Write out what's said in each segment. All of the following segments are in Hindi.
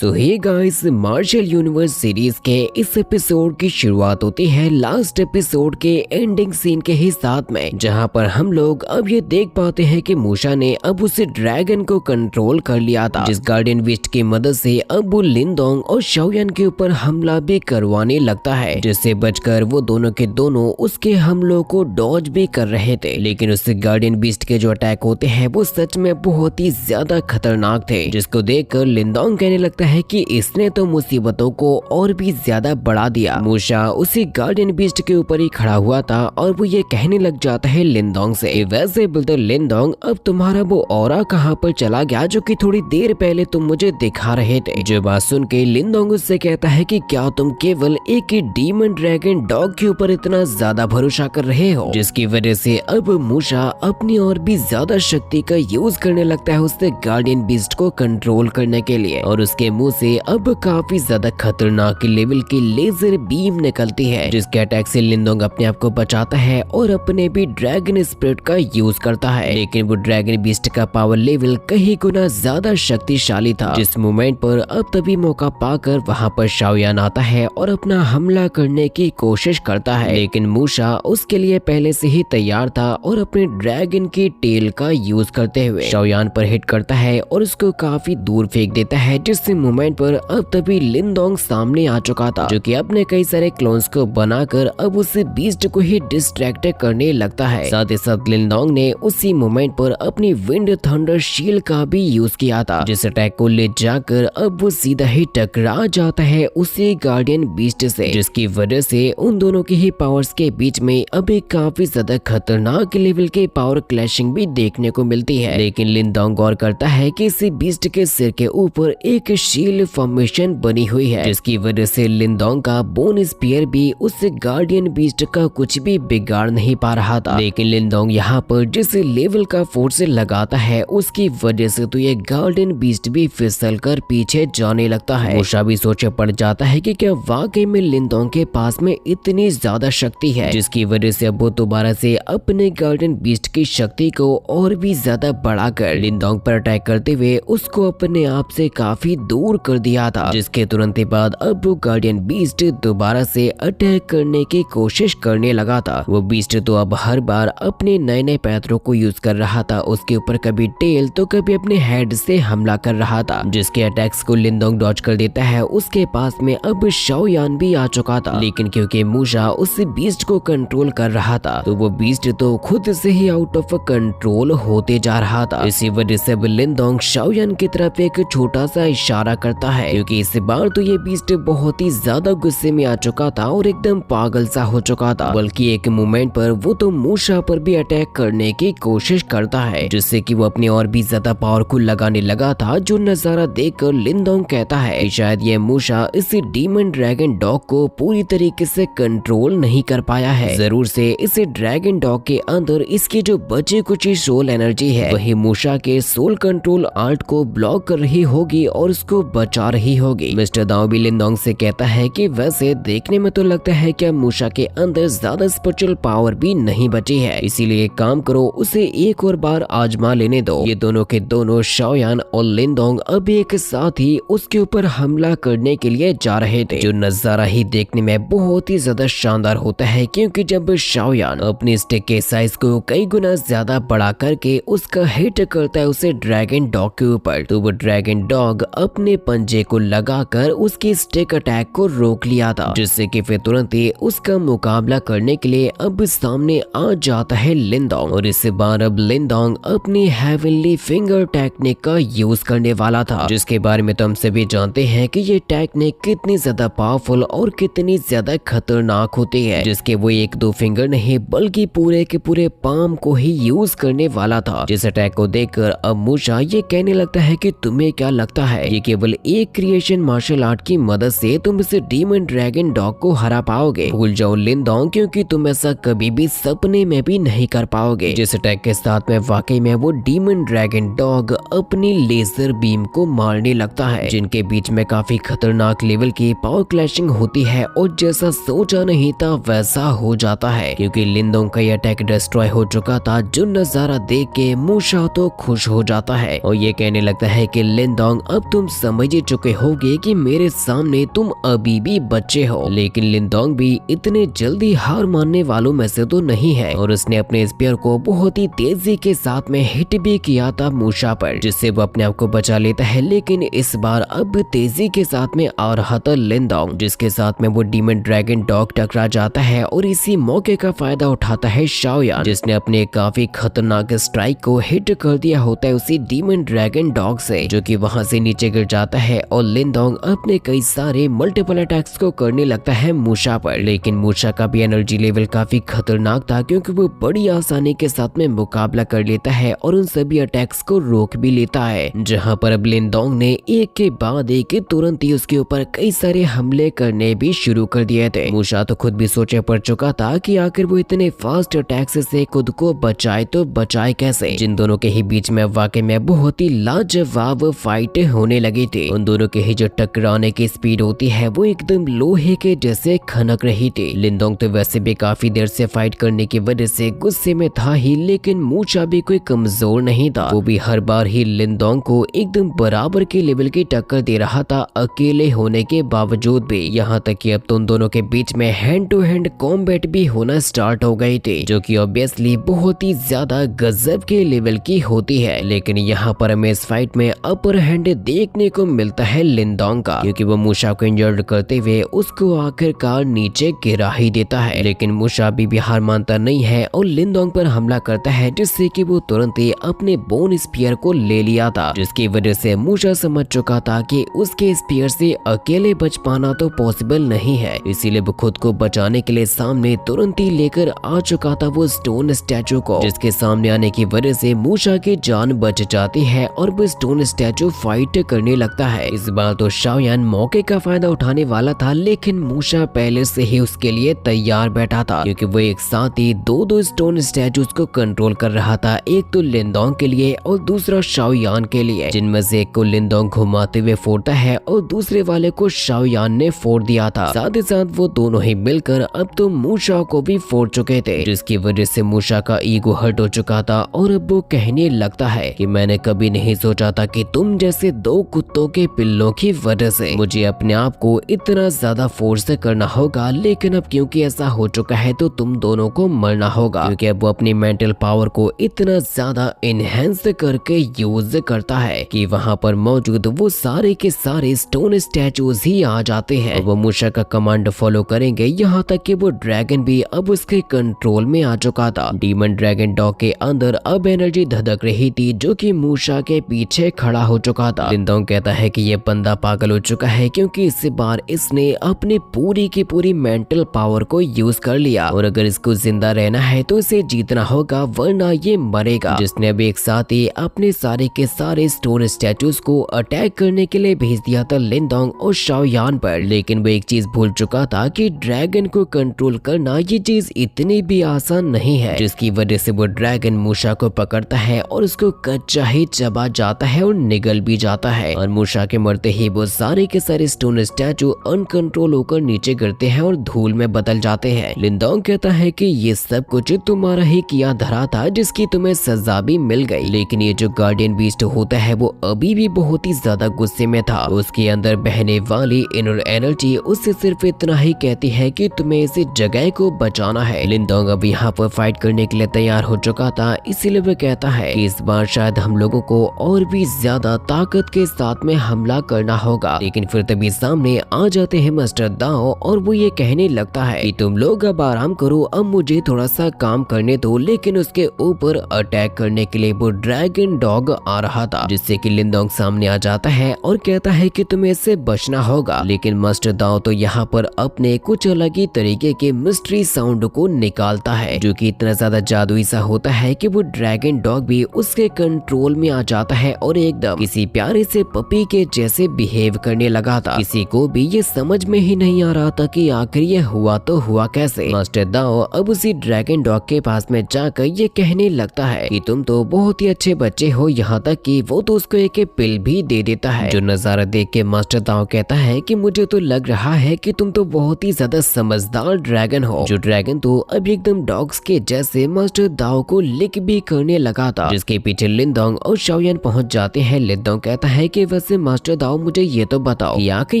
सो hey guys, Martial Universe series के इस एपिसोड की शुरुआत होती है लास्ट एपिसोड के एंडिंग सीन के ही साथ में, जहां पर हम लोग अब ये देख पाते हैं कि मूशा ने अब उस ड्रैगन को कंट्रोल कर लिया था, जिस गार्डियन बीस्ट की मदद से अब वो लिनडोंग और शाओयान के ऊपर हमला भी करवाने लगता है, जिससे बचकर वो दोनों के दोनों उसके हमलों को डॉज भी कर रहे थे। लेकिन उस गार्डियन बीस्ट के जो अटैक होते हैं वो सच में बहुत ही ज्यादा खतरनाक थे, जिसको देखकर लिनडोंग कहने लगता है कि इसने तो मुसीबतों को और भी ज्यादा बढ़ा दिया। मूशा उसी गार्डियन बीस्ट के ऊपर ही खड़ा हुआ था और वो ये कहने लग जाता है लिनडोंग से, वैसे ब्रदर लिनडोंग, अब तुम्हारा वो ऑरा कहाँ पर चला गया जो कि थोड़ी देर पहले तुम मुझे दिखा रहे थे। जो बात सुन के लिनडोंग उससे कहता है कि क्या तुम केवल एक डीमन ड्रैगन डॉग के ऊपर इतना ज्यादा भरोसा कर रहे हो, जिसकी वजह से अब मूशा अपनी और भी ज्यादा शक्ति का यूज करने लगता है उससे गार्डियन बीस्ट को कंट्रोल करने के लिए, और उसके मुंह से अब काफी ज्यादा खतरनाक लेवल की लेजर बीम निकलती है, जिसके अटैक से लिनडोंग अपने आप को बचाता है और अपने भी ड्रैगन स्पिरिट का यूज करता है। लेकिन वो ड्रैगन बीस्ट का पावर लेवल कहीं गुना ज्यादा शक्तिशाली था, जिस मोमेंट पर अब तभी मौका पाकर वहां पर शाओयान आता है और अपना हमला करने की कोशिश करता है। लेकिन मूशा उसके लिए पहले से ही तैयार था और अपने ड्रैगन की टेल का यूज करते हुए शाओयान पर हिट करता है और उसको काफी दूर फेंक देता है, जिस मोमेंट पर अब तभी लिनडोंग सामने आ चुका था, जो कि अपने कई सारे क्लोन्स को बनाकर अब उस बीस्ट को ही डिस्ट्रैक्ट करने लगता है। साथ ही साथ लिनडोंग ने उसी मोमेंट पर अपनी विंड थंडर शील्ड का भी यूज किया था, जिस अटैक को ले जाकर अब वो सीधा ही टकरा जाता है उसी गार्डियन बीस्ट से, जिसकी वजह से उन दोनों की ही पावर्स के बीच में अब एक काफी ज्यादा खतरनाक लेवल के पावर क्लैशिंग भी देखने को मिलती है। लेकिन लिनडोंग गौर करता है कि इसी बीस्ट के सिर के ऊपर एक शील्ड फॉर्मेशन बनी हुई है, जिसकी वजह से लिनडोंग का बोन स्पीयर भी उस गार्डियन बीस्ट का कुछ भी बिगाड़ नहीं पा रहा था। लेकिन लिनडोंग यहाँ पर जिस लेवल का फोर्स लगाता है उसकी वजह से तो ये गार्डियन बीस्ट भी फिसल कर पीछे जाने लगता है। मूशा भी सोचे पड़ जाता है कि क्या वाकई में लिनडोंग के पास में इतनी ज्यादा शक्ति है, जिसकी वजह से अब वो दोबारा से अपने गार्डियन बीस्ट की शक्ति को और भी ज्यादा बढ़ाकर लिनडोंग पर अटैक करते हुए उसको अपने आप से काफी दूर कर दिया था, जिसके तुरंत ही बाद अब वो गार्डियन बीस्ट दोबारा से अटैक करने की कोशिश करने लगा था। वो बीस्ट तो अब हर बार अपने नए नए पैथरों को यूज कर रहा था, उसके ऊपर कभी टेल तो कभी अपने हेड से हमला कर रहा था, जिसके अटैक्स को लिनडोंग डॉज कर देता है। उसके पास में अब शाओयान भी आ चुका था, लेकिन क्योंकि मूशा उस बीस्ट को कंट्रोल कर रहा था तो वो बीस्ट तो खुद से ही आउट ऑफ कंट्रोल होते जा रहा था। इसी वजह से लिनडोंग शाओयान की तरफ एक छोटा सा इशारा करता है, क्योंकि इस बार तो ये बीस्ट बहुत ही ज्यादा गुस्से में आ चुका था और एकदम पागल सा हो चुका था। बल्कि एक मोमेंट पर वो तो मूशा पर भी अटैक करने की कोशिश करता है, जिससे कि वो अपनी और भी ज्यादा पावर को लगाने लगा था। जो नजारा देखकर लिनडोंग कहता है शायद ये मूशा इस डीमन ड्रैगन डॉग को पूरी तरीके से कंट्रोल नहीं कर पाया है। जरूर से इस ड्रैगन डॉग के अंदर इसकी जो बची कुछ सोल एनर्जी है वही मूशा के सोल कंट्रोल आर्ट को ब्लॉक कर रही होगी और उसको बचा रही होगी। मिस्टर दाओ भी लिनडोंग से कहता है कि वैसे देखने में तो लगता है कि मूशा के अंदर ज्यादा स्पिरिचुअल पावर भी नहीं बची है, इसीलिए एक काम करो, उसे एक और बार आजमा लेने दो। ये दोनों के दोनों शाओयान और लिनडोंग अब एक साथ ही उसके ऊपर हमला करने के लिए जा रहे थे। जो नजारा ही देखने में बहुत ही ज्यादा शानदार होता है, क्योंकि जब शाओयान अपनी स्टिक के साइज को कई गुना ज्यादा बढ़ा करके उसका हिट करता है उसे ड्रैगन डॉग के ऊपर, तो वो ड्रैगन डॉग अपने पंजे को लगाकर उसकी स्टिक अटैक को रोक लिया था, जिससे कि फिर तुरंत ही उसका मुकाबला करने के लिए अब सामने आ जाता है लिनडोंग। और इस बार अब लिनडोंग अपनी हेवनली फिंगर टेक्निक का यूज करने वाला था, जिसके बारे में तो हम सभी जानते हैं कि ये टेक्निक कितनी ज्यादा पावरफुल और कितनी ज्यादा खतरनाक होती है, जिसके वो एक दो फिंगर नहीं बल्कि पूरे के पूरे पाम को ही यूज करने वाला था। जिस अटैक को देखकर अब मूशा ये कहने लगता है कि तुम्हें क्या लगता है ये केवल एक क्रिएशन मार्शल आर्ट की मदद से तुम इस डीमन ड्रैगन डॉग को हरा पाओगे? भूल जाओ लिनडोंग, क्योंकि तुम ऐसा कभी भी सपने में भी नहीं कर पाओगे। जिस अटैक के साथ में वाकई में वो डीमन ड्रैगन डॉग अपनी लेजर बीम को मारने लगता है, जिनके बीच में काफी खतरनाक लेवल की पावर क्लैशिंग होती है और जैसा सोचा नहीं था वैसा हो जाता है, क्योंकि लिनडोंग का ये अटैक डिस्ट्रॉय हो चुका था। जो नजारा देख के मूशा तो खुश हो जाता है और ये कहने लगता है कि लिनडोंग अब तुम समझ ही चुके होगे कि मेरे सामने तुम अभी भी बच्चे हो। लेकिन लिनडोंग भी इतने जल्दी हार मानने वालों में से तो नहीं है और उसने अपने स्पीयर को बहुत ही तेजी के साथ में हिट भी किया था मूशा पर, जिससे वो अपने आप को बचा लेता है। लेकिन इस बार अब तेजी के साथ में आ रहा था लिनडोंग, जिसके साथ में वो डीमन ड्रैगन डॉग टकरा जाता है और इसी मौके का फायदा उठाता है शाओयान, जिसने अपने काफी खतरनाक स्ट्राइक को हिट कर दिया होता है उसी डीमन ड्रैगन डॉग से, जो कि वहां से नीचे गिर जाता है और लिनडोंग अपने कई सारे मल्टीपल अटैक्स को करने लगता है मूशा पर। लेकिन मूशा का भी एनर्जी लेवल काफी खतरनाक था, क्योंकि वो बड़ी आसानी के साथ में मुकाबला कर लेता है और उन सभी अटैक्स को रोक भी लेता है। जहां पर अब लिनडोंग ने एक के बाद एक तुरंत ही उसके ऊपर कई सारे हमले करने भी शुरू कर दिए थे। मूशा तो खुद भी सोचे पड़ चुका था कि आखिर वो इतने फास्ट अटैक्स से खुद को बचाए तो बचाए कैसे। जिन दोनों के ही बीच में वाकई में बहुत ही लाजवाब फाइट होने लगी थी। उन दोनों के ही जो टकराने की स्पीड होती है वो एकदम लोहे के जैसे खनक रही थी। लिनडोंग तो वैसे भी काफी देर से फाइट करने की वजह से गुस्से में था ही, लेकिन मूशा भी कोई कमजोर नहीं था। वो भी हर बार ही लिनडोंग को एकदम बराबर के लेवल की टक्कर दे रहा था, अकेले होने के बावजूद भी। यहाँ तक कि अब तो उन दोनों के बीच में हैंड टू हैंड कॉम्बैट भी होना स्टार्ट हो गई थी, जो कि ऑब्वियसली बहुत ही ज्यादा गजब के लेवल की होती है। लेकिन यहाँ पर हमें इस फाइट में अपर हैंड देखने को मिलता है लिनडोंग का, क्योंकि वो मूशा को इंजर्ड करते हुए उसको आखिरकार नीचे गिरा ही देता है। लेकिन मूशा भी हार मानता नहीं है और लिनडोंग पर हमला करता है, जिससे कि वो तुरंत ही अपने बोन स्पीयर को ले लिया था, जिसकी वजह से मूशा समझ चुका था कि उसके स्पीयर से अकेले बच पाना तो पॉसिबल नहीं है। इसीलिए वो खुद को बचाने के लिए सामने तुरंत ही लेकर आ चुका था वो स्टोन स्टैचू को, जिसके सामने आने की वजह से मूशा की जान बच जाती है और वो स्टोन स्टैचू फाइट करने लगता है। इस बार तो शाओयान मौके का फायदा उठाने वाला था, लेकिन मूशा पहले से ही उसके लिए तैयार बैठा था, क्योंकि वो एक साथ ही दो स्टोन स्टैचूज को कंट्रोल कर रहा था। एक तो लिनडोंग के लिए और दूसरा शाओयान के लिए, जिनमें से एक को लिनडोंग घुमाते हुए फोड़ता है और दूसरे वाले को शाओयान ने फोड़ दिया था। साथ ही साथ वो दोनों ही मिलकर अब तो मूशा को भी फोड़ चुके थे, जिसकी वजह से मूशा का ईगो हर्ट हो चुका था और अब वो कहने लगता है कि मैंने कभी नहीं सोचा था कि तुम जैसे दो कुत्तों के पिल्लों की वजह से मुझे अपने आप को इतना ज्यादा फोर्स करना होगा। लेकिन अब क्योंकि ऐसा हो चुका है तो तुम दोनों को मरना होगा, क्योंकि अब वो अपनी मेंटल पावर को इतना ज्यादा इनहेंस करके यूज करता है कि वहां पर मौजूद वो सारे के सारे स्टोन स्टैचूज ही आ जाते हैं। वो मूशा का कमांड फॉलो करेंगे, यहाँ तक कि वो ड्रैगन भी अब उसके कंट्रोल में आ चुका था। डीमन ड्रैगन डॉग के अंदर अब एनर्जी धधक रही थी, जो कि मूशा के पीछे खड़ा हो चुका था। लिनडोंग कहता है कि ये बंदा पागल हो चुका है, क्योंकि इस बार इसने अपनी पूरी की पूरी मेंटल पावर को यूज कर लिया और अगर इसको जिंदा रहना है तो इसे जीतना होगा, वरना ये मरेगा। जिसने अब एक साथ ही अपने सारे के सारे स्टोन स्टैचूज को अटैक करने के लिए भेज दिया था लिनडोंग और शाओयान पर। लेकिन वो एक चीज भूल चुका था कि ड्रैगन को कंट्रोल करना ये चीज इतनी भी आसान नहीं है, जिसकी वजह से वो ड्रैगन मूशा को पकड़ता है और उसको कच्चा ही चबा जाता है और निगल भी जाता है। और मूशा के मरते ही वो सारे के सारे स्टोन स्टैचू अनकंट्रोल होकर नीचे गिरते हैं और धूल में बदल जाते हैं। लिनडोंग कहता है कि ये सब कुछ तुम्हारा ही किया धरा था, जिसकी तुम्हें सजा भी मिल गई। लेकिन ये जो गार्डियन बीस्ट होता है वो अभी भी बहुत ही ज्यादा गुस्से में था। उसके अंदर बहने वाली इनर एनर्जी उससे सिर्फ इतना ही कहती है कि तुम्हें इस जगह को बचाना है। लिनडोंग अब यहाँ पर फाइट करने के लिए तैयार हो चुका था, इसीलिए वो कहता है कि इस बार शायद हम लोगों को और भी ज्यादा ताकत के साथ में हमला करना होगा। लेकिन फिर तभी सामने आ जाते हैं मास्टर दाओ और वो ये कहने लगता है कि तुम लोग अब आराम करो, अब मुझे थोड़ा सा काम करने दो। लेकिन उसके ऊपर अटैक करने के लिए वो ड्रैगन डॉग आ रहा था, जिससे कि लिनडोंग सामने आ जाता है और कहता है कि तुम्हें इससे बचना होगा। लेकिन मास्टर दाओ तो यहाँ पर अपने कुछ अलग ही तरीके के मिस्ट्री साउंड को निकालता है, जो कि इतना ज्यादा जादुई सा होता है कि वो ड्रैगन डॉग भी उसके कंट्रोल में आ जाता है और एकदम किसी प्यारे से पपी के जैसे बिहेव करने लगा था। किसी को भी ये समझ में ही नहीं आ रहा था कि आखिर ये हुआ तो हुआ कैसे। मास्टर दाओ अब उसी ड्रैगन डॉग के पास में जाकर ये कहने लगता है कि तुम तो बहुत ही अच्छे बच्चे हो, यहाँ तक कि वो तो उसको एक पिल भी दे देता है। जो नजारा देख के मास्टर दाओ कहता है कि मुझे तो लग रहा है कि तुम तो बहुत ही ज्यादा समझदार ड्रैगन हो। जो ड्रैगन तो अब एकदम डॉग्स के जैसे मास्टर दाओ को लिक भी करने लगा था, जिसके पीछे लिनडोंग और शाओयान पहुंच जाते हैं। लिनडोंग कहता है कि वैसे मास्टर दाओ मुझे ये तो बताओ कि आखिर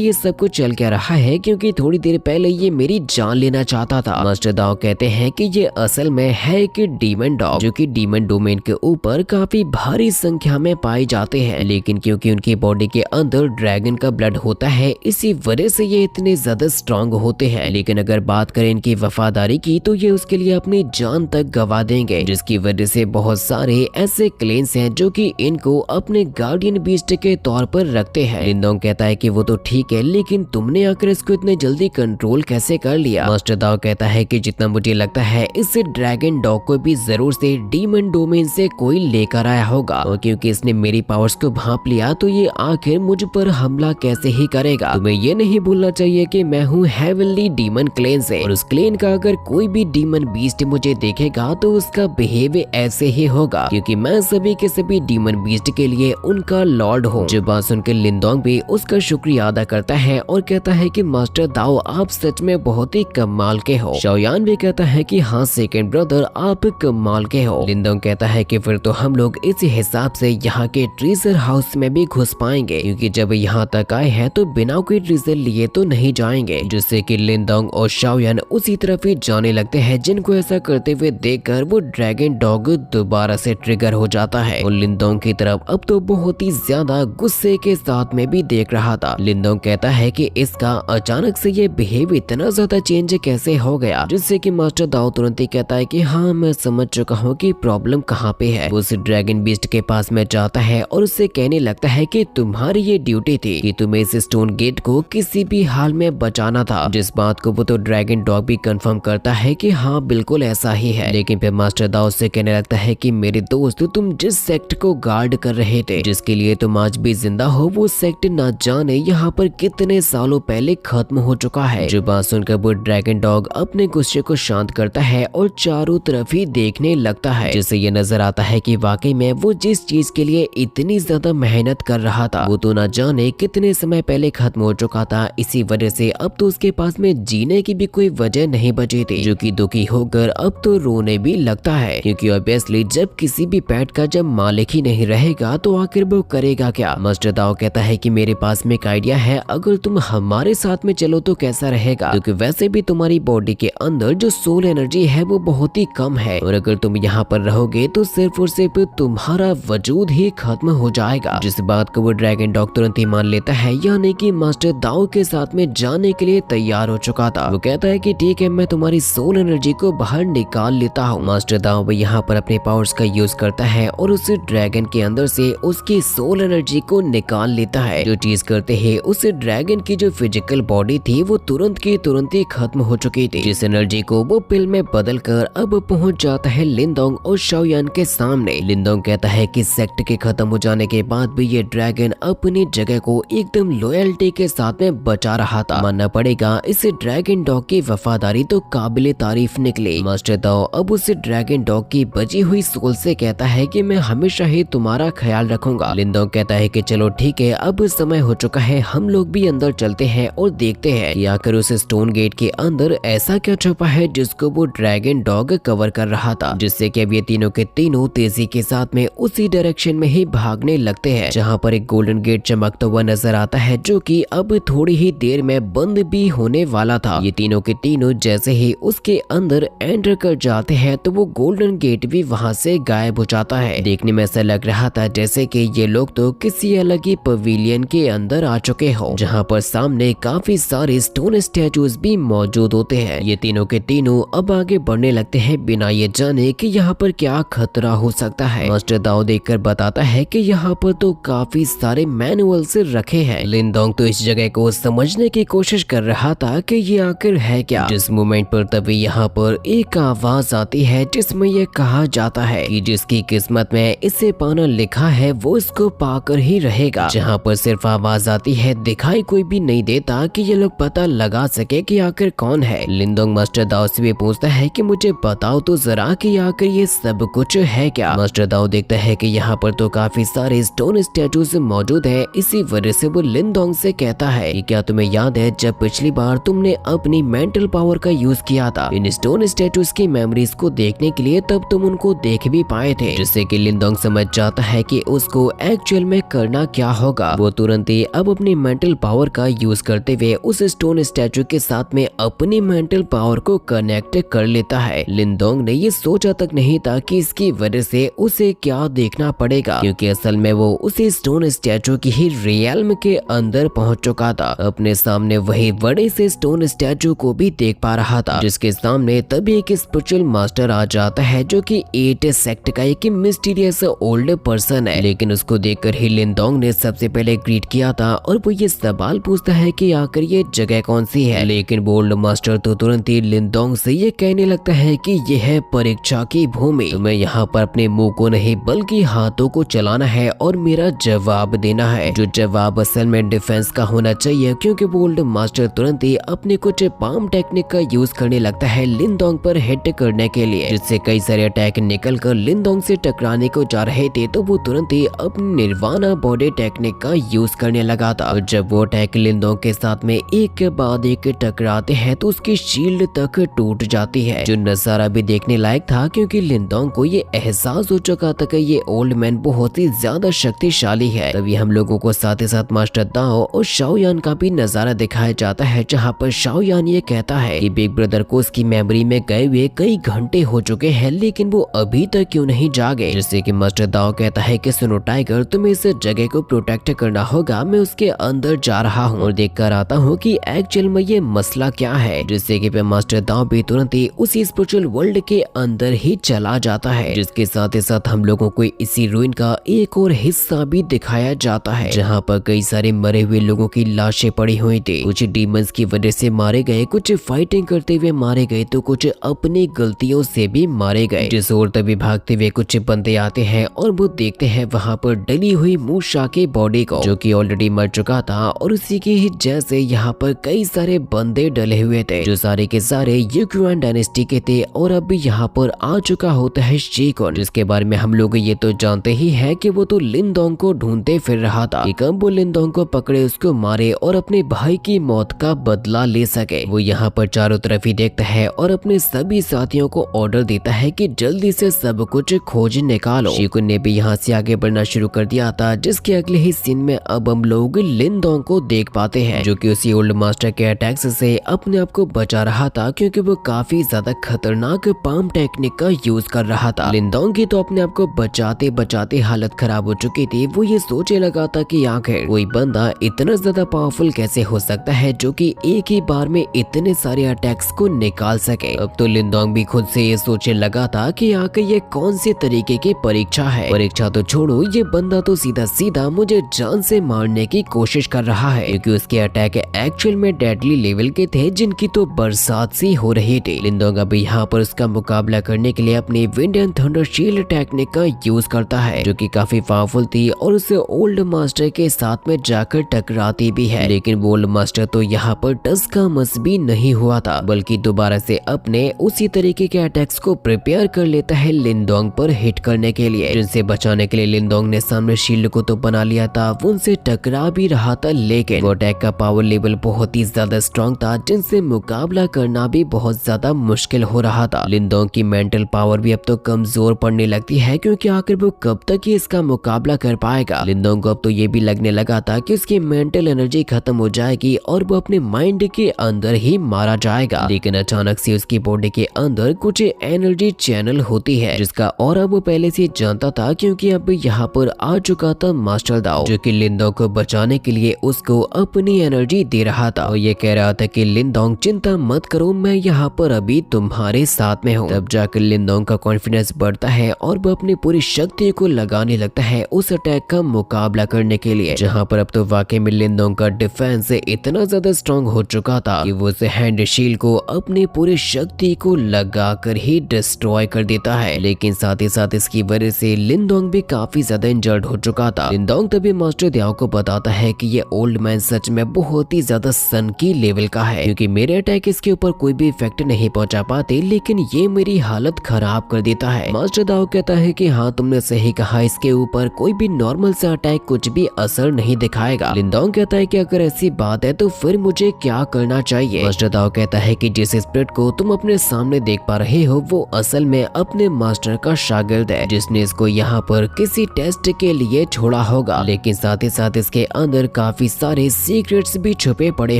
ये सब कुछ चल क्या रहा है, क्योंकि थोड़ी देर पहले ये मेरी जान लेना चाहता था। मास्टर दाओ कहते हैं कि ये असल में है एक डीमन डॉग जो कि डीमन डोमेन के ऊपर काफी भारी संख्या में पाए जाते हैं, लेकिन क्योंकि उनकी बॉडी के अंदर ड्रैगन का ब्लड होता है इसी वजह से ये इतने ज्यादा स्ट्रांग होते हैं। लेकिन अगर बात करें इनकी वफादारी की तो ये उसके लिए अपनी जान तक गवा देंगे, जिसकी वजह से बहुत सारे ऐसे क्लेन्स हैं जो कि इनको अपने गार्डियन बीस्ट के तौर पर रखते हैं। लिंदोंग कहता है कि वो तो ठीक है, लेकिन तुमने आकर इसको इतने जल्दी कंट्रोल कैसे कर लिया? मास्टर दाओ कहता है कि जितना मुझे लगता है इस ड्रैगन डॉग को भी जरूर से डीमन डोमेन से कोई लेकर आया होगा, और क्योंकि इसने मेरी पावर्स को भांप लिया तो ये आखिर मुझ पर हमला कैसे ही करेगा। तुम्हें ये नहीं भूलना चाहिए कि मैं हूँ हेवनली डीमन क्लेन से, और उस क्लेन का अगर कोई भी डीमन बीस्ट मुझे देखेगा तो उसका बिहेवियर ऐसे ही होगा, क्योंकि मैं सभी के सभी डीमन बीस्ट के लिए उनका लॉर्ड हूँ। जो बात सुनकर लिंदोंग भी उसका शुक्रिया अदा करता है और कहता है कि मास्टर दाओ आप सच में बहुत ही कमाल के हो। शाओयान भी कहता है कि हाँ सेकंड ब्रदर आप कमाल के हो। लिंदोंग कहता है कि फिर तो हम लोग इस हिसाब से यहाँ के ट्रेजर हाउस में भी घुस पाएंगे, क्योंकि जब यहाँ तक आए हैं तो बिना कोई ट्रेजर लिए तो नहीं जाएंगे। जिससे कि लिंदोंग और शाओयान उसी तरफ ही जाने लगते हैं, जिनको ऐसा करते हुए देखकर वो ड्रैगन डॉग दोबारा से ट्रिगर हो जाता है और लिंदोंग की तरफ अब तो बहुत ही ज्यादा गुस्से के साथ में भी देख रहा था। लिंदोंग कहता है कि इसका अचानक से ये बिहेव इतना ज्यादा चेंज कैसे हो गया, जिससे कि मास्टर दाओ तुरंत ही कहता है कि हाँ मैं समझ चुका हूँ कि प्रॉब्लम कहाँ पे है। उस ड्रैगन बीस्ट के पास में जाता है और उससे कहने लगता है कि तुम्हारी ये ड्यूटी थी कि तुम्हें इस स्टोन गेट को किसी भी हाल में बचाना था। जिस बात को वो तो ड्रैगन डॉग भी कंफर्म करता है कि हाँ बिल्कुल ऐसा ही है। लेकिन फिर मास्टर दाओ से कहने लगता है कि मेरे दोस्त तुम जिस सेक्ट को गार्ड कर रहे थे, जिसके लिए तुम आज भी जिंदा हो, वो सेक्ट ना जाने यहाँ पर कितने सालों पहले खत्म हो चुका है। जो बात सुनकर वो ड्रैगन डॉग अपने गुस्से को शांत करता है और चारों तरफ ही देखने लगता है, जिससे ये नजर आता है कि वाकई में वो जिस चीज के लिए इतनी ज्यादा मेहनत कर रहा था वो तो ना जाने कितने समय पहले खत्म हो चुका था। इसी वजह से अब तो उसके पास में जीने की भी कोई वजह नहीं बची थी, जो कि दुखी होकर अब तो रोने भी लगता है, क्योंकि ऑब्वियसली जब किसी भी पेट का जब मालिक ही नहीं रहेगा तो आखिर वो करेगा क्या। मास्टर दाओ कहता है कि मेरे पास में एक आइडिया है, अगर तुम हमारे साथ में चलो तो कैसा रहेगा, क्योंकि वैसे भी तुम्हारी बॉडी के अंदर जो सोल एनर्जी है वो बहुत ही कम है, और अगर तुम यहाँ पर रहोगे तो सिर्फ और सिर्फ तुम्हारा वजूद ही खत्म हो जाएगा। जिस बात को वो ड्रैगन डॉग तुरंत ही मान लेता है, यानी कि मास्टर दाओ के साथ में जाने के लिए तैयार हो चुका था। वो कहता है कि ठीक है मैं तुम्हारी सोल एनर्जी को बाहर निकाल लेता हूँ। मास्टर दाओ यहाँ पर अपने पावर्स का यूज करता है और उस ड्रैगन के अंदर से उसकी सोल एनर्जी को निकाल लेता है। जो चीज करते ही उस ड्रैगन की जो फिजिकल बॉडी थी वो तुरंत की तुरंत ही खत्म हो चुकी थी, जिस एनर्जी को वो पिल में बदल कर अब पहुंच जाता है लिंदोंग और शाओयान के सामने। लिंदोंग कहता है कि सेक्ट के खत्म हो जाने के बाद भी ये ड्रैगन अपनी जगह को एकदम लॉयल्टी के साथ में बचा रहा था। मानना पड़ेगा इस ड्रैगन डॉग की वफादारी तो काबिले तारीफ निकली। मास्टर दाओ अब उस ड्रैगन डॉग की बची हुई सोल से कहता है कि मैं हमेशा ही तुम्हारा ख्याल रखूंगा। लिंदोंग कहता है कि चलो ठीक है अब समय हो चुका है, हम लोग भी अंदर चलते हैं और देखते हैं कि आखिर उस स्टोन गेट के अंदर ऐसा क्या छुपा है जिसको वो ड्रैगन डॉग कवर कर रहा था, जिससे कि अब ये तीनों के तीनों तेजी के साथ में उसी डायरेक्शन में ही भागने लगते हैं, जहाँ पर एक गोल्डन गेट चमकता हुआ नजर आता है, जो कि अब थोड़ी ही देर में बंद भी होने वाला था। ये तीनों के तीनों जैसे ही उसके अंदर एंटर कर जाते हैं तो वो गोल्डन गेट भी वहाँ से गायब हो जाता है। देखने में ऐसा लग रहा था जैसे कि ये लोग तो किसी अलग ही पवेलियन के अंदर आ चुके हो, जहाँ पर सामने काफी सारे स्टोन स्टैचूज भी मौजूद होते हैं। ये तीनों के तीनों अब आगे बढ़ने लगते हैं बिना ये जाने कि यहाँ पर क्या खतरा हो सकता है। मास्टर दाओ देखकर बताता है कि यहाँ पर तो काफी सारे मैनुअल्स रखे हैं। लिंदोंग तो इस जगह को समझने की कोशिश कर रहा था कि ये आखिर है क्या। जिस मोमेंट पर तभी यहाँ पर एक आवाज आती है जिसमें ये कहा जाता है कि जिसकी किस्मत में इसे पाना लिखा है वो इसको पाकर ही रहेगा। जहाँ पर सिर्फ आवाज आती है, दिखाई कोई भी नहीं देता कि ये लोग पता लगा सके कि आखिर कौन है। लिंदोंग मास्टर दाओ से भी पूछता है कि मुझे बताओ तो जरा कि आखिर ये सब कुछ है क्या। मास्टर दाओ देखता है कि यहाँ पर तो काफी सारे स्टोन स्टैचूज मौजूद है, इसी वजह से वो लिंदोंग से कहता है कि क्या तुम्हें याद है जब पिछली बार तुमने अपनी मेंटल पावर का यूज किया था इन स्टोन स्टैचूज की मेमोरीज को देखने के लिए, तब तुम उनको देख भी पाए थे। जिससे कि लिंदोंग समझ जाता है कि उसको एक्चुअल में करना करना क्या होगा। वो तुरंत ही अब अपनी मेंटल पावर का यूज करते हुए उस स्टोन स्टैचू के साथ में अपनी मेंटल पावर को कनेक्ट कर लेता है। लिंदोंग ने ये सोचा तक नहीं था कि इसकी वजह से उसे क्या देखना पड़ेगा, क्योंकि असल में वो उसी स्टोन स्टैचू की ही रियल्म के अंदर पहुंच चुका था। अपने सामने वही बड़े से स्टोन स्टैचू को भी देख पा रहा था, जिसके सामने तभी एक स्पिरिचुअल मास्टर आ जाता है जो कि 8 सेक्ट का एक मिस्टीरियस ओल्ड पर्सन है। लेकिन उसको देखकर ही लिंदोंग ने सबसे पहले ग्रीट किया था और वो ये सवाल पूछता है कि आखिर ये जगह कौन सी है। लेकिन वो ओल्ड मास्टर तो तुरंत ही लिंदोंग से ये कहने लगता है कि यह है परीक्षा की भूमि। तुम्हें यहाँ पर अपने मुंह को नहीं बल्कि हाथों को चलाना है और मेरा जवाब देना है, जो जवाब असल में डिफेंस का होना चाहिए। क्योंकि वो ओल्ड मास्टर तुरंत ही अपने कुछ पाम टेक्निक का यूज करने लगता है लिंदोंग पर हिट करने के लिए, जिससे कई सारे अटैक निकल कर लिंदोंग से टकराने को जा रहे थे। तो वो तुरंत ही अपनी निर्वाणा बॉडी टेक्निक का यूज करने लगा था। और जब वो अटैक लिंदोंग के साथ में एक के बाद एक टकराते हैं तो उसकी शील्ड तक टूट जाती है, जो नजारा भी देखने लायक था। क्योंकि लिंदोंग को ये एहसास हो चुका था कि ये ओल्ड मैन बहुत ही ज्यादा शक्तिशाली है। तभी हम लोगों को साथ ही साथ मास्टर दाओ और शाओयान का भी नजारा दिखाया जाता है, जहाँ पर शाओयान ये कहता है कि बिग ब्रदर को उसकी मेमोरी में गए हुए कई घंटे हो चुके हैं, लेकिन वो अभी तक क्यों नहीं जागे। जिससे कि मास्टर दाओ कहता है कि सुनो टाइगर, तुम्हें इस जगह को प्रोटेक्ट करना होगा, मैं उसके अंदर जा रहा हूँ और देख कर आता हूँ कि एक्चुअल में ये मसला क्या है। जिससे कि मास्टर दाओ भी तुरंत ही उसी स्पिरिचुअल वर्ल्ड के अंदर ही चला जाता है, जिसके साथ ही साथ हम लोगों को इसी रूइन का एक और हिस्सा भी दिखाया जाता है, जहाँ पर कई सारे मरे हुए लोगों की लाशें पड़ी हुई थी। कुछ डीमंस की वजह से मारे गए, कुछ फाइटिंग करते हुए मारे गए, तो कुछ अपनी गलतियों से भी मारे गए। जिस ओर तभी भागते हुए कुछ बंदे आते हैं और वो देखते हैं वहाँ पर डली हुई मूशा की बॉडी को, जो कि ऑलरेडी मर चुका था। और उसी की ही जैसे यहाँ पर कई सारे बंदे डले हुए थे, जो सारे के सारे युक्युआन डायनेस्टी के थे। और अब यहाँ पर आ चुका होता है शीकुन, जिसके बारे में हम लोग ये तो जानते ही है कि वो तो लिंदोंग को ढूंढते फिर रहा था कि कब वो लिंदोंग को पकड़े, उसको मारे और अपने भाई की मौत का बदला ले सके। वो यहाँ पर चारों तरफ ही देखता है और अपने सभी साथियों को ऑर्डर देता है कि जल्दी से सब कुछ खोज निकालो। शीकुन ने भी यहाँ से आगे बढ़ना शुरू कर दिया था, जिसके अगले ही सीन में अब हम लोग लिंदोंग को देख पाते हैं, जो कि उसी ओल्ड मास्टर के अटैक्स से अपने आप को बचा रहा था, क्योंकि वो काफी ज्यादा खतरनाक पाम टेक्निक का यूज कर रहा था। लिंदोंग की तो अपने आप को बचाते बचाते हालत खराब हो चुकी थी। वो ये सोचने लगा था कि आखिर कोई बंदा इतना ज्यादा पावरफुल कैसे हो सकता है, जो कि एक ही बार में इतने सारे अटैक्स को निकाल सके। अब तो लिंदोंग भी खुद से ये सोचने लगा था कि आखिर ये कौन से तरीके की परीक्षा है। परीक्षा तो छोड़ो, ये बंदा तो सीधा सीधा मुझे जान से मारने की कोशिश कर रहा है, क्योंकि उसके अटैक एक्चुअल में डेडली लेवल के थे, जिनकी तो बरसात सी हो रही थी। लिंदोंग अभी यहाँ पर उसका मुकाबला करने के लिए अपनी wind and thunder shield technique का यूज करता है, जो कि काफी पावरफुल थी और उसे ओल्ड मास्टर के साथ में जाकर टकराती भी है। लेकिन ओल्ड मास्टर तो यहाँ पर टस का मस भी नहीं हुआ था, बल्कि दोबारा से अपने उसी तरीके के अटैक्स को प्रिपेयर कर लेता है लिंदोंग पर हिट करने के लिए। जिनसे बचाने के लिए लिंदोंग ने सामने शील्ड को तो बना लिया था, वो उनसे टकरा भी रहा था, लेकिन वो अटैक का पावर लेवल बहुत ही ज्यादा स्ट्रॉन्ग था, जिनसे मुकाबला करना भी बहुत ज्यादा मुश्किल हो रहा था। लिंदोंग की मेंटल पावर भी अब तो कमजोर पड़ने लगती है, क्योंकि आखिर वो कब तक ही इसका मुकाबला कर पाएगा। लिंदोंग को अब तो ये भी लगने लगा था कि उसकी मेंटल एनर्जी खत्म हो जाएगी और वो अपने माइंड के अंदर ही मारा जाएगा। लेकिन अचानक से उसकी बॉडी के अंदर कुछ एनर्जी चैनल होती है, जिसका और अब वो पहले से जानता था, क्योंकि अब यहाँ पर आ चुका था मास्टर दाओ, जो कि लिंदोंग को बचाने के लिए उसको अपनी एनर्जी दे रहा था और ये कह रहा था कि लिंदोंग चिंता मत करो, मैं यहाँ पर अभी तुम्हारे साथ में हूँ। तब जाकर लिंदोंग का कॉन्फिडेंस बढ़ता है और वो अपनी पूरी शक्ति को लगाने लगता है उस अटैक का मुकाबला करने के लिए, जहाँ पर अब तो वाकई में लिंदोंग का डिफेंस इतना ज्यादा स्ट्रॉन्ग हो चुका था कि वो उस हैंड शील्ड को अपनी पूरी शक्ति को लगाकर ही डिस्ट्रॉय कर देता है। लेकिन साथ ही साथ इसकी वजह से लिंदोंग भी काफी ज्यादा इंजर्ड हो चुका था। लिंदोंग तभी मास्टर दाओ को बताता है कि ये ओल्ड मैन सच में बहुत ही ज्यादा सन की लेवल का है, क्योंकि मेरे अटैक इसके ऊपर कोई भी इफेक्ट नहीं पहुंचा पाते, लेकिन ये मेरी हालत खराब कर देता है। मास्टर दाओ कहता है कि हाँ तुमने सही कहा, इसके ऊपर कोई भी नॉर्मल सा अटैक कुछ भी असर नहीं दिखाएगा। लिंदोंग कहता है कि अगर ऐसी बात है तो फिर मुझे क्या करना चाहिए। मास्टर दाओ कहता है कि जिस स्पिरिट को तुम अपने सामने देख पा रहे हो वो असल में अपने मास्टर का शागिर्द है, जिसने इसको यहाँ पर किसी टेस्ट के लिए छोड़ा होगा, लेकिन साथ ही साथ इसके अंदर काफी सारे सीक्रेट्स भी छुपे पड़े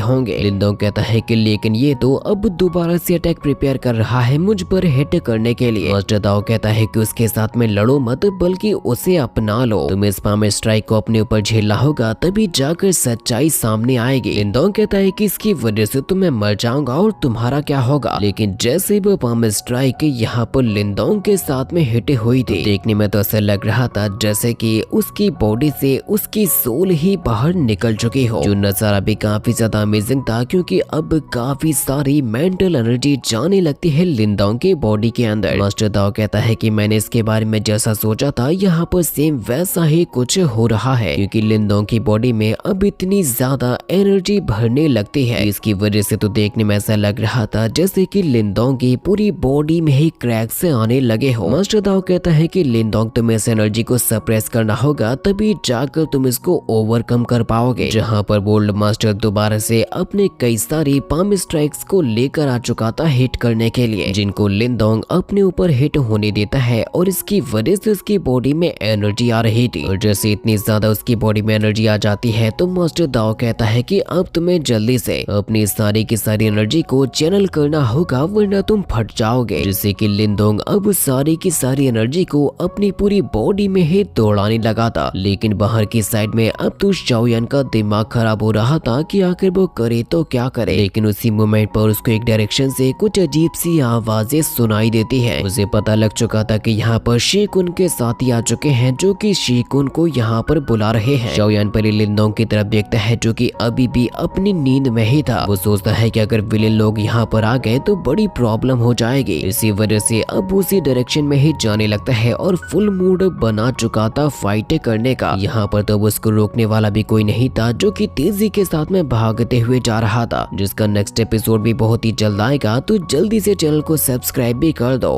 होंगे। लिंदोंग कहता है कि लेकिन ये तो अब दोबारा से अटैक प्रिपेयर कर रहा है मुझ पर हिट करने के लिए। मास्टर दाओ कहता है कि उसके साथ में लड़ो मत, बल्कि उसे अपना लो। तुम्हें स्पाम स्ट्राइक को अपने ऊपर झेलना होगा, तभी जाकर सच्चाई सामने आएगी। लिंदोंग कहता है कि इसकी वजह से तो मैं मर जाऊंगा और तुम्हारा क्या होगा। लेकिन जैसे वो पाम स्ट्राइक यहाँ पर लिंदोंग के साथ में हिट हुई थी, देखने में तो ऐसा लग रहा था जैसे कि उसकी बॉडी से उसकी सोल ही बाहर निकल चुकी हो, जो नजारा भी काफी ज्यादा अमेजिंग था, क्योंकि अब काफी सारी मेंटल एनर्जी जाने लगती है लिंदोंग की बॉडी के अंदर। मास्टर दाओ कहता है कि मैंने इसके बारे में जैसा सोचा था यहाँ पर सेम वैसा ही कुछ हो रहा है, क्योंकि लिंदोंग की बॉडी में अब इतनी ज्यादा एनर्जी भरने लगती है। इसकी वजह से तो देखने में ऐसा लग रहा था जैसे कि लिंदोंग की पूरी बॉडी में ही क्रैक्स आने लगे हो। मास्टर दाओ कहता है कि लिंदोंग तुम्हें इस एनर्जी को सप्रेस करना होगा, तभी जाकर तुम इसको ओवरकम कर पाओगे। जहाँ पर बोल्ड मास्टर दोबारा से अपने कई सारी पाम स्ट्राइक्स को लेकर आ चुका था हिट करने के लिए, जिनको लिंदोंग अपने ऊपर हिट होने देता है और इसकी वजह से उसकी बॉडी में एनर्जी आ रही थी। और जैसे इतनी ज्यादा उसकी बॉडी में एनर्जी आ जाती है तो मास्टर दाओ कहता है कि अब तुम्हें जल्दी से अपनी सारी की सारी एनर्जी को चैनल करना होगा, वरना तुम फट जाओगे। जिससे कि लिंदोंग अब सारी की सारी एनर्जी को अपनी पूरी बॉडी में ही दौड़ाने लगा था। लेकिन बाहर की साइड में अब तो शाओयान का दिमाग खराब हो रहा था कि आखिर वो करे तो क्या करे। लेकिन उसी मोमेंट पर उसको एक डायरेक्शन से कुछ अजीब सी आवाजें सुनाई देती है। उसे पता लग चुका था कि यहाँ पर शीकुन के साथी आ चुके हैं, जो कि शीकुन को यहाँ पर बुला रहे हैं। शाओयान पहले लिंदोंग की तरफ देखता है, जो कि अभी भी अपनी नींद में ही था। वो सोचता है कि अगर विलेन लोग यहाँ पर आ गए तो बड़ी प्रॉब्लम हो जाएगी। इसी वजह से अब उसी डायरेक्शन में ही जाने लगता है और फुल मूड बना चुका था फाइट करने का। यहाँ पर तो उसको रोकने वाला भी कोई नहीं था, जो कि तेजी के साथ में भागते हुए जा रहा था, जिसका नेक्स्ट एपिसोड भी बहुत ही जल्द आएगा। तो जल्दी से चैनल को सब्सक्राइब भी कर दो।